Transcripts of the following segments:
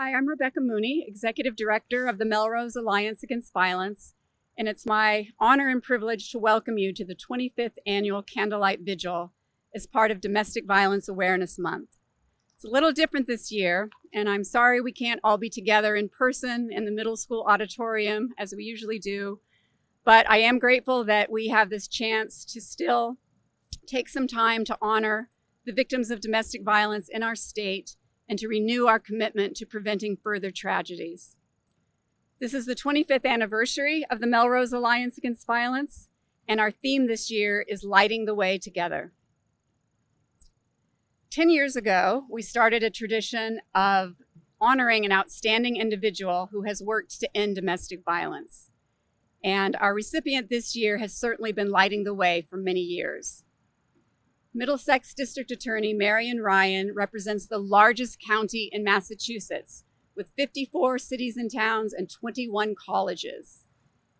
Hi, I'm Rebecca Mooney, Executive Director of the Melrose Alliance Against Violence, and it's my honor and privilege to welcome you to the 25th Annual Candlelight Vigil as part of Domestic Violence Awareness Month. It's a little different this year, and I'm sorry we can't all be together in person in the middle school auditorium as we usually do, but I am grateful that we have this chance to still take some time to honor the victims of domestic violence in our state and to renew our commitment to preventing further tragedies. This is the 25th anniversary of the Melrose Alliance Against Violence, and our theme this year is Lighting the Way Together. 10 years ago, we started a tradition of honoring an outstanding individual who has worked to end domestic violence. And our recipient this year has certainly been lighting the way for many years. Middlesex District Attorney Marian Ryan represents the largest county in Massachusetts with 54 cities and towns and 21 colleges.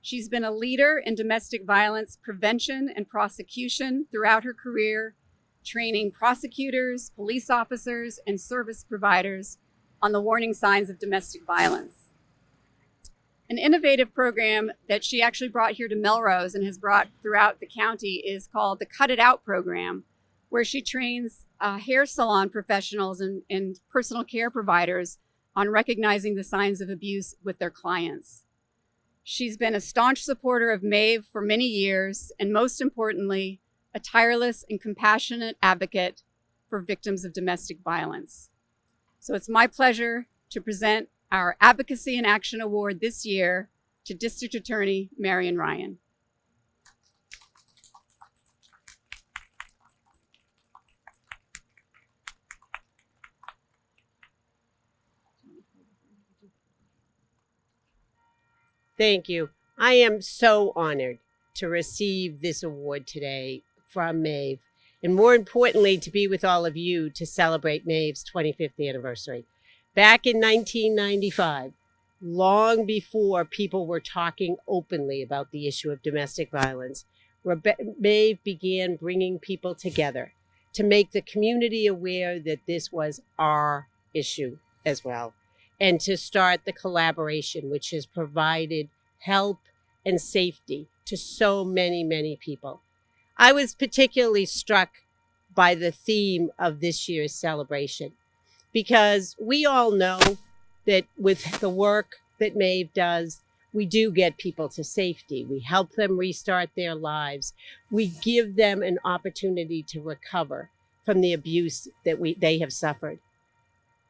She's been a leader in domestic violence prevention and prosecution throughout her career, training prosecutors, police officers, and service providers on the warning signs of domestic violence. An innovative program that she actually brought here to Melrose and has brought throughout the county is called the Cut It Out program, where she trains hair salon professionals and personal care providers on recognizing the signs of abuse with their clients. She's been a staunch supporter of MAVE for many years, and most importantly, a tireless and compassionate advocate for victims of domestic violence. So it's my pleasure to present our Advocacy and Action Award this year to District Attorney Marian Ryan. Thank you. I am so honored to receive this award today from MAVE, and more importantly, to be with all of you to celebrate MAVE's 25th anniversary. Back in 1995, long before people were talking openly about the issue of domestic violence, MAVE began bringing people together to make the community aware that this was our issue as well, and to start the collaboration, which has provided help and safety to so many, many people. I was particularly struck by the theme of this year's celebration, because we all know that with the work that MAVE does, we do get people to safety. We help them restart their lives. We give them an opportunity to recover from the abuse that they have suffered.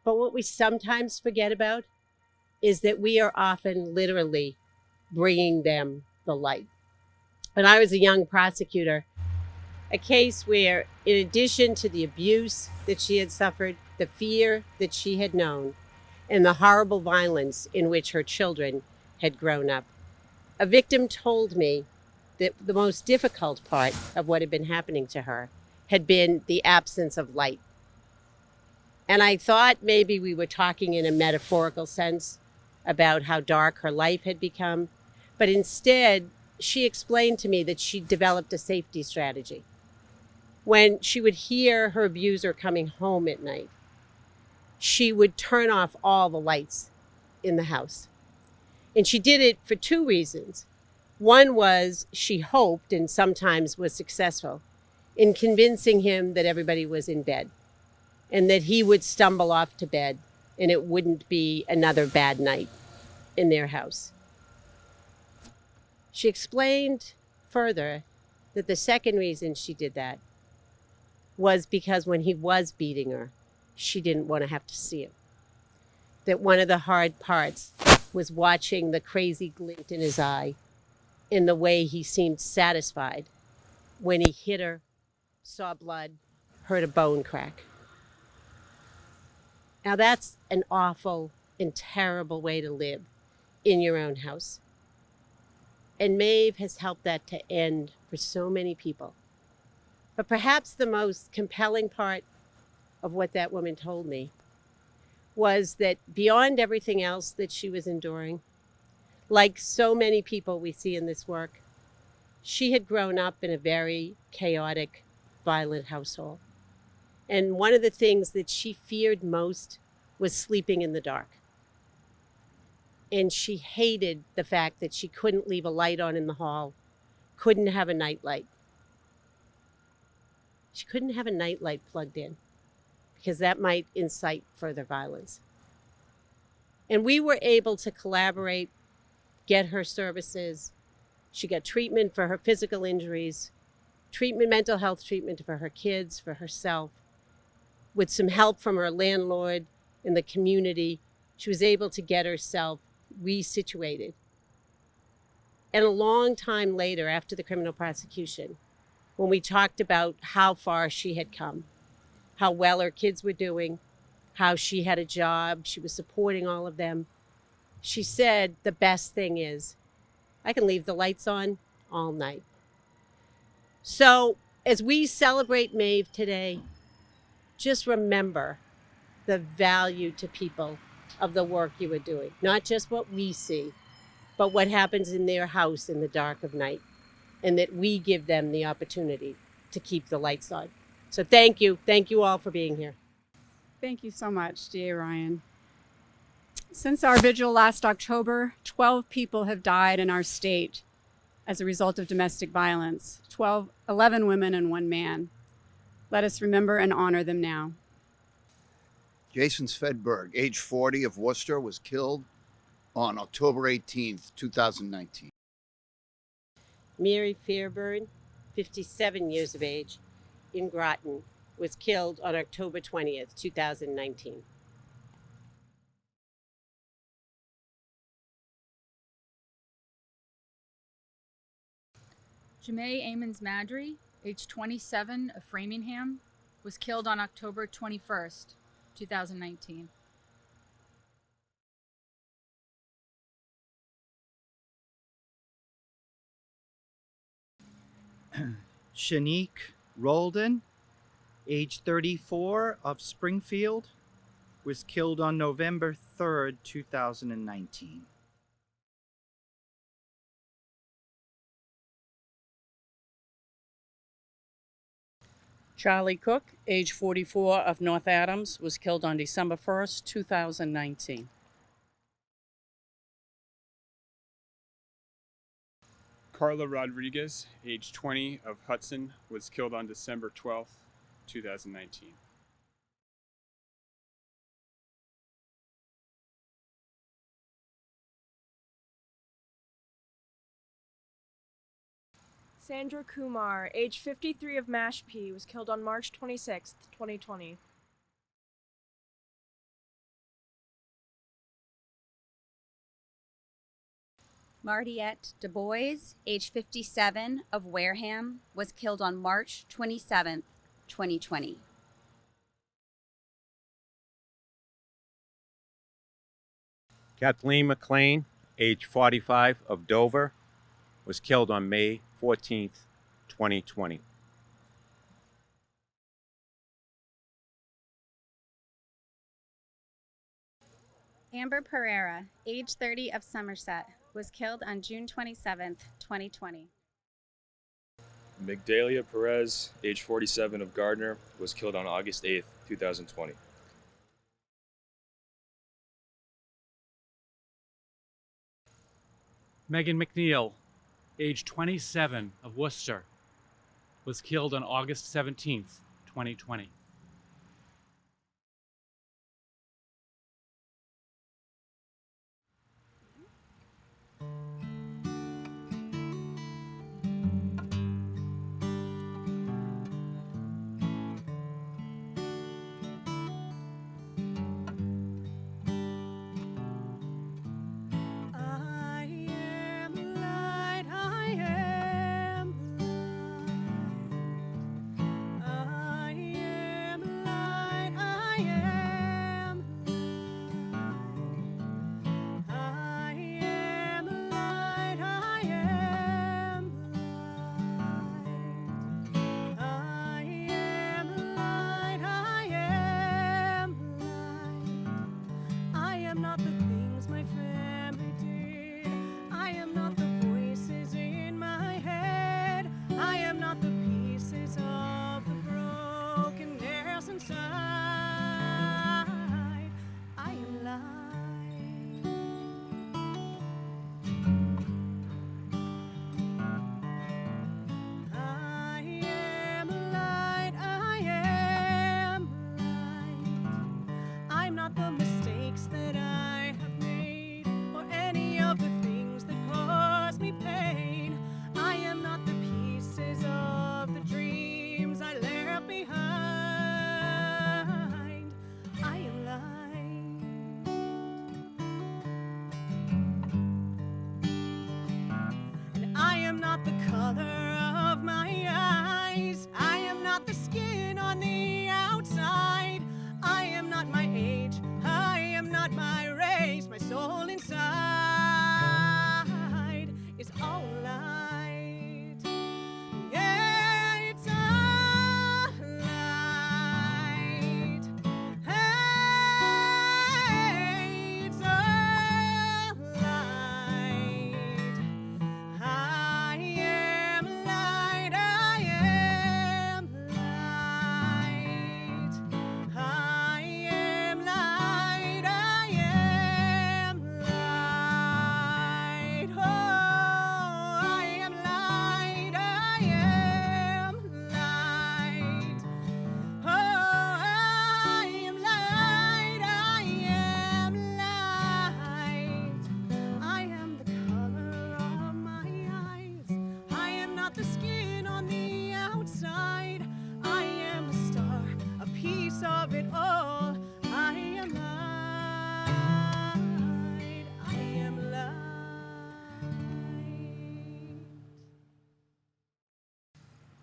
But what we sometimes forget about is that we are often literally bringing them the light. When I was a young prosecutor, a case where, in addition to the abuse that she had suffered, the fear that she had known, and the horrible violence in which her children had grown up, a victim told me that the most difficult part of what had been happening to her had been the absence of light. And I thought maybe we were talking in a metaphorical sense about how dark her life had become. But instead, she explained to me that she developed a safety strategy. When she would hear her abuser coming home at night, she would turn off all the lights in the house. And she did it for two reasons. One was she hoped, and sometimes was successful, in convincing him that everybody was in bed, and that he would stumble off to bed and it wouldn't be another bad night in their house. She explained further that the second reason she did that was because when he was beating her, she didn't want to have to see it. That one of the hard parts was watching the crazy glint in his eye, in the way he seemed satisfied when he hit her, saw blood, heard a bone crack. Now that's an awful and terrible way to live in your own house. And MAVE has helped that to end for so many people. But perhaps the most compelling part of what that woman told me was that beyond everything else that she was enduring, like so many people we see in this work, she had grown up in a very chaotic, violent household. And one of the things that she feared most was sleeping in the dark. And she hated the fact that she couldn't leave a light on in the hall, couldn't have a night light. She couldn't have a night light plugged in because that might incite further violence. And we were able to collaborate, get her services. She got treatment for her physical injuries, treatment, mental health treatment for her kids, for herself. With some help from her landlord in the community, she was able to get herself resituated. And a long time later, after the criminal prosecution, when we talked about how far she had come, how well her kids were doing, how she had a job, she was supporting all of them, she said the best thing is I can leave the lights on all night. So as we celebrate Maeve today, just remember the value to people of the work you are doing, not just what we see, but what happens in their house in the dark of night, and that we give them the opportunity to keep the lights on. So thank you. Thank you all for being here. Thank you so much, DA Ryan. Since our vigil last October, 12 people have died in our state as a result of domestic violence, 11 women and 1 man. Let us remember and honor them now. Jason Svedberg, age 40, of Worcester, was killed on October 18th, 2019. Mary Fairburn, 57 years of age, in Groton, was killed on October 20th, 2019. Jamae Amons Madry, age 27, of Framingham, was killed on October 21st, 2019. Shanique Roldan, age 34, of Springfield, was killed on November 3rd, 2019. Charlie Cook, age 44, of North Adams, was killed on December 1st, 2019. Carla Rodriguez, age 20, of Hudson, was killed on December 12th, 2019. Sandra Kumar, age 53, of Mashpee, was killed on March 26, 2020. Martiette Du Bois, age 57, of Wareham, was killed on March 27, 2020. Kathleen McLean, age 45, of Dover, was killed on May 14th, 2020. Amber Pereira, age 30, of Somerset, was killed on June 27th, 2020. Migdalia Perez, age 47, of Gardner, was killed on August 8th, 2020. Megan McNeil, age 27, of Worcester, was killed on August 17th, 2020.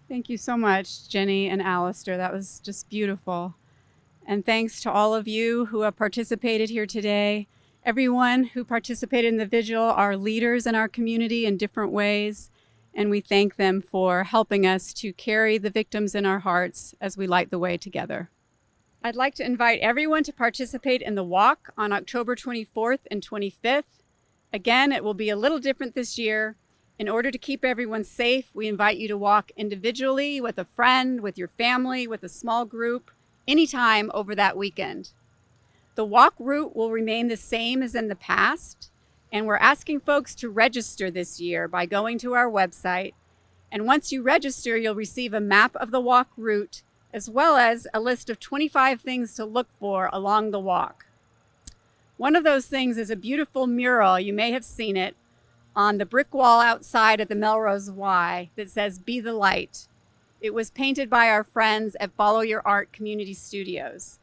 Thank you so much, Jenny and Alistair. That was just beautiful. And thanks to all of you who have participated here today. Everyone who participated in the vigil are leaders in our community in different ways, and we thank them for helping us to carry the victims in our hearts as we light the way together. I'd like to invite everyone to participate in the walk on October 24th and 25th. Again, it will be a little different this year. In order to keep everyone safe, we invite you to walk individually, with a friend, with your family, with a small group, anytime over that weekend. The walk route will remain the same as in the past, and we're asking folks to register this year by going to our website. And once you register, you'll receive a map of the walk route, as well as a list of 25 things to look for along the walk. One of those things is a beautiful mural, you may have seen it, on the brick wall outside at the Melrose Y that says, "Be the Light." It was painted by our friends at Follow Your Art Community Studios.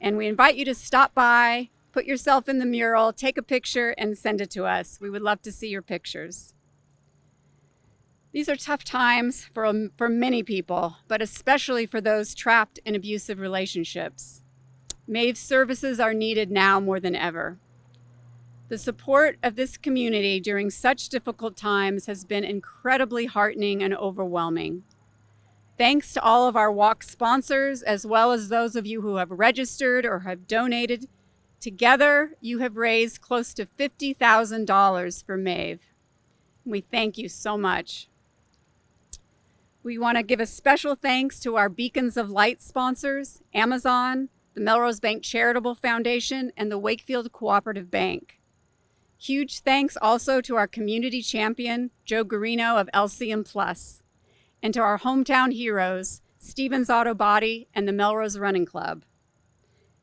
And we invite you to stop by, put yourself in the mural, take a picture, and send it to us. We would love to see your pictures. These are tough times for many people, but especially for those trapped in abusive relationships. Maeve's services are needed now more than ever. The support of this community during such difficult times has been incredibly heartening and overwhelming. Thanks to all of our walk sponsors, as well as those of you who have registered or have donated. Together, you have raised close to $50,000 for Maeve. We thank you so much. We want to give a special thanks to our Beacons of Light sponsors, Amazon, the Melrose Bank Charitable Foundation, and the Wakefield Cooperative Bank. Huge thanks also to our community champion, Joe Garino of LCM Plus, and to our hometown heroes, Stevens Auto Body and the Melrose Running Club.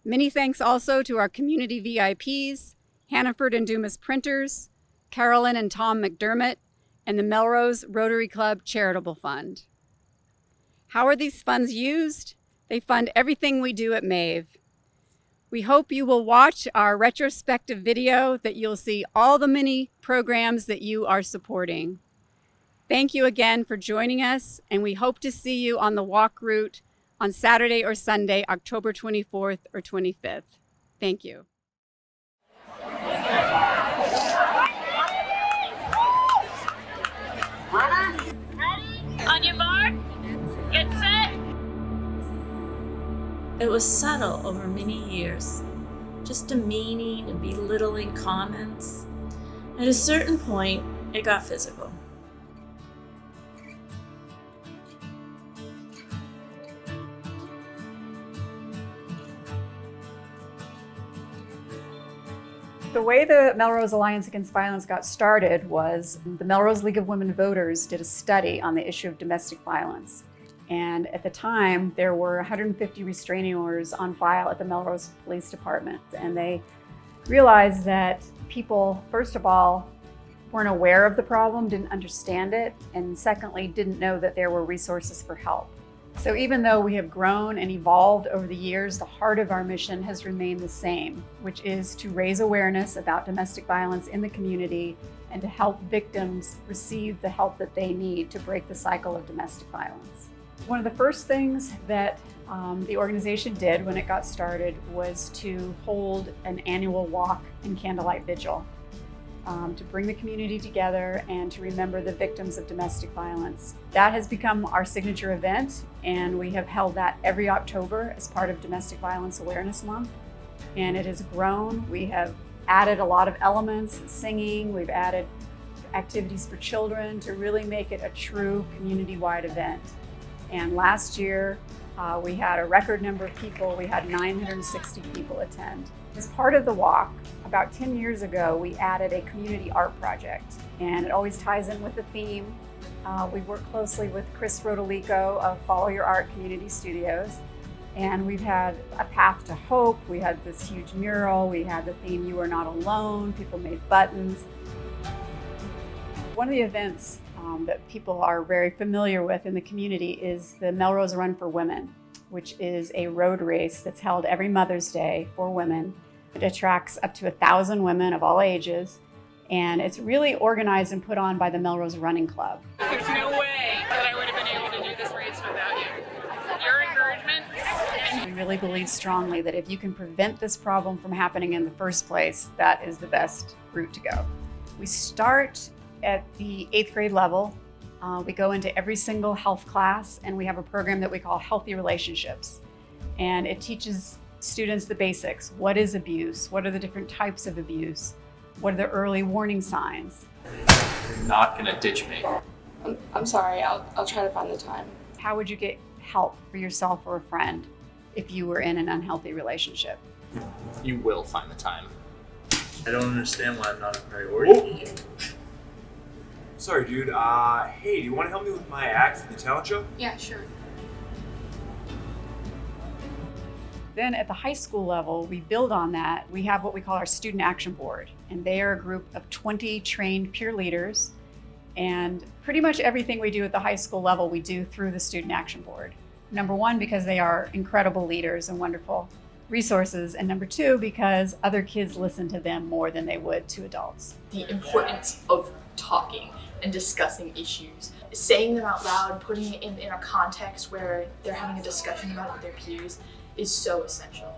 Many thanks also to our community VIPs, Hannaford and Dumas Printers, Carolyn and Tom McDermott, and the Melrose Rotary Club Charitable Fund. How are these funds used? They fund everything we do at Maeve. We hope you will watch our retrospective video that you'll see all the many programs that you are supporting. Thank you again for joining us, and we hope to see you on the walk route on Saturday or Sunday, October 24th or 25th. Thank you. Ready? On your mark, get set. It was subtle over many years, just demeaning and belittling comments. At a certain point, it got physical. The way the Melrose Alliance Against Violence got started was the Melrose League of Women Voters did a study on the issue of domestic violence. And at the time, there were 150 restraining orders on file at the Melrose Police Department. And they realized that people, first of all, weren't aware of the problem, didn't understand it, and secondly, didn't know that there were resources for help. So even though we have grown and evolved over the years, the heart of our mission has remained the same, which is to raise awareness about domestic violence in the community and to help victims receive the help that they need to break the cycle of domestic violence. One of the first things that the organization did when it got started was to hold an annual walk and candlelight vigil to bring the community together and to remember the victims of domestic violence. That has become our signature event, and we have held that every October as part of Domestic Violence Awareness Month. And it has grown. We have added a lot of elements, singing, we've added activities for children to really make it a true community-wide event. And last year, we had a record number of people. We had 960 people attend. As part of the walk, about 10 years ago, we added a community art project, and it always ties in with the theme. We work closely with Chris Rodolico of Follow Your Art Community Studios, and we've had a path to hope. We had this huge mural. We had the theme, You Are Not Alone. People made buttons. One of the events that people are very familiar with in the community is the Melrose Run for Women, which is a road race that's held every Mother's Day for women. It attracts up to 1,000 women of all ages, and it's really organized and put on by the Melrose Running Club. There's no way that I would have been able to do really believe strongly that if you can prevent this problem from happening in the first place, that is the best route to go. We start at the 8th grade level. We go into every single health class, and we have a program that we call Healthy Relationships. And it teaches students the basics. What is abuse? What are the different types of abuse? What are the early warning signs? You're not gonna ditch me. I'm sorry, I'll try to find the time. How would you get help for yourself or a friend if you were in an unhealthy relationship? You will find the time. I don't understand why I'm not a priority to you. Sorry, dude. Hey, do you want to help me with my act for the talent show? Yeah, sure. Then at the high school level, we build on that. We have what we call our Student Action Board, and they are a group of 20 trained peer leaders. And pretty much everything we do at the high school level, we do through the Student Action Board. Number one, because they are incredible leaders and wonderful resources. And number two, because other kids listen to them more than they would to adults. The importance of talking and discussing issues, saying them out loud, putting it in a context where they're having a discussion about it with their peers is so essential.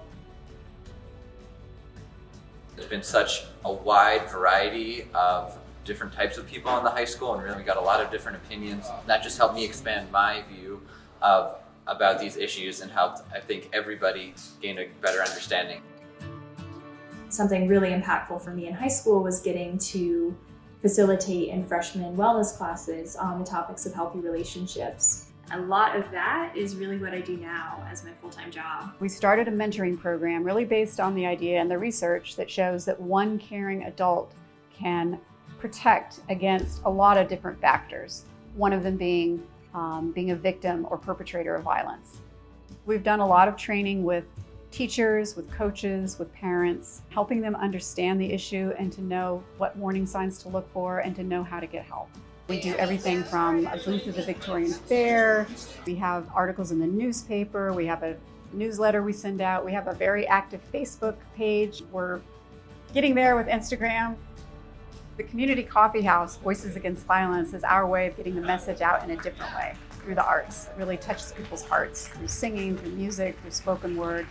There's been such a wide variety of different types of people in the high school, and really got a lot of different opinions. That just helped me expand my view about these issues and helped, I think, everybody gain a better understanding. Something really impactful for me in high school was getting to facilitate in freshman wellness classes on the topics of healthy relationships. A lot of that is really what I do now as my full-time job. We started a mentoring program really based on the idea and the research that shows that one caring adult can protect against a lot of different factors, one of them being a victim or perpetrator of violence. We've done a lot of training with teachers, with coaches, with parents, helping them understand the issue and to know what warning signs to look for and to know how to get help. We do everything from a booth at the Victorian Fair, we have articles in the newspaper, we have a newsletter we send out, we have a very active Facebook page. We're getting there with Instagram. The Community Coffee House, Voices Against Violence, is our way of getting the message out in a different way, through the arts. It really touches people's hearts, through singing, through music, through spoken word.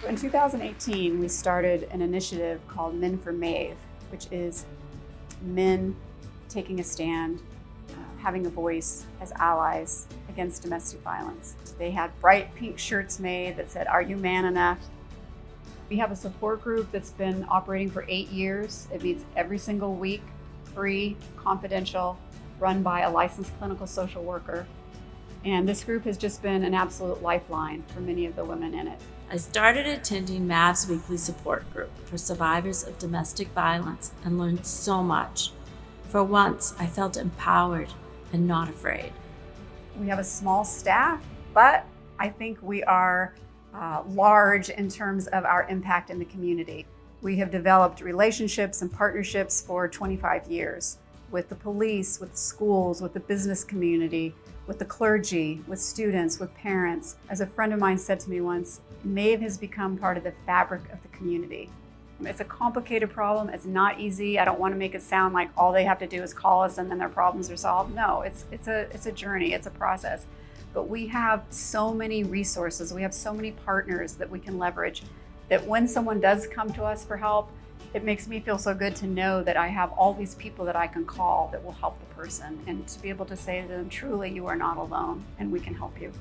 In 2018, we started an initiative called Men for Maeve, which is men taking a stand, having a voice as allies against domestic violence. They had bright pink shirts made that said, "Are you man enough?" We have a support group that's been operating for 8 years. It meets every single week, free, confidential, run by a licensed clinical social worker. And this group has just been an absolute lifeline for many of the women in it. I started attending MAV's weekly support group for survivors of domestic violence and learned so much. For once, I felt empowered and not afraid. We have a small staff, but I think we are large in terms of our impact in the community. We have developed relationships and partnerships for 25 years with the police, with the schools, with the business community, with the clergy, with students, with parents. As a friend of mine said to me once, Maeve has become part of the fabric of the community. It's a complicated problem. It's not easy. I don't want to make it sound like all they have to do is call us and then their problems are solved. No, it's a journey. It's a process. But we have so many resources. We have so many partners that we can leverage that when someone does come to us for help, it makes me feel so good to know that I have all these people that I can call that will help the person and to be able to say to them, truly, you are not alone and we can help you.